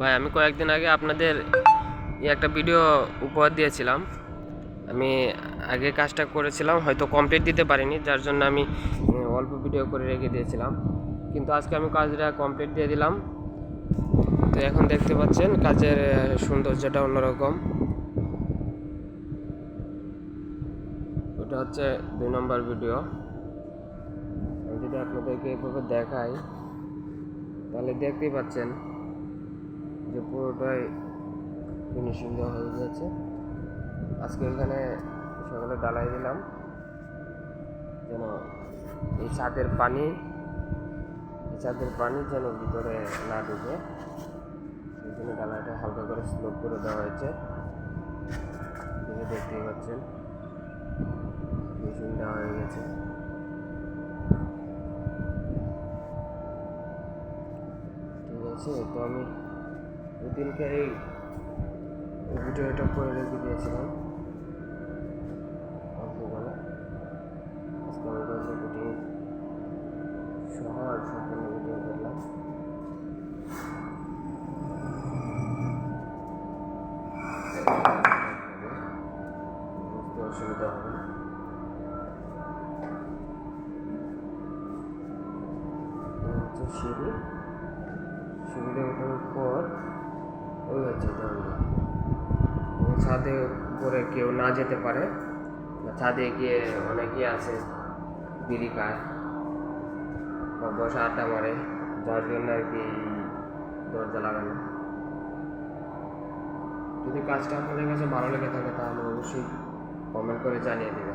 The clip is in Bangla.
ভাই আমি কয়েকদিন আগে আপনাদের একটা ভিডিও উপহার দিয়েছিলাম। আমি আগে কাজটা করেছিলাম, হয়তো কমপ্লিট দিতে পারিনি, যার জন্য আমি অল্প ভিডিও করে রেখে দিয়েছিলাম। কিন্তু আজকে আমি কাজটা কমপ্লিট দিয়ে দিলাম। তো এখন দেখতে পাচ্ছেন কাজের সৌন্দর্যটা অন্যরকম। ওটা হচ্ছে 2 নম্বর ভিডিও। আমি যদি আপনাদেরকে এভাবে দেখাই তাহলে দেখতেই পাচ্ছেন যে পুরোটাই ফিনিশিং দেওয়া হয়ে গেছে। আজকে এখানে সকালে ডালাই দিলাম যেন এই ছাদের পানি যেন ভিতরে না ঢুকে, সেই জন্য ডালাইটা হালকা করে স্লোপ করে দেওয়া হয়েছে। দেখতেই পাচ্ছেন ফিনিশিং দেওয়া হয়ে গেছে। ঠিক আছে, তো আমি ওইদিনকে এই ভিডিওটা করে রেখে দিয়েছিলাম অল্প করে। আজকে আমি ভিডিও সহ সম্পূর্ণ ভিডিও করলাম। বুঝতে অসুবিধা হবে না। সিঁড়িতে ওঠার পর ওই হচ্ছে জানলা। ছাদে উপরে কেউ না যেতে পারে, ছাদে গিয়ে অনেকেই আছে বিড়ি খায় বা বসে আড্ডা মারে, যার জন্য আর কি দরজা লাগানো। যদি কাজটা আপনাদের কাছে ভালো লেগে থাকে তাহলে অবশ্যই কমেন্ট করে জানিয়ে দেবেন।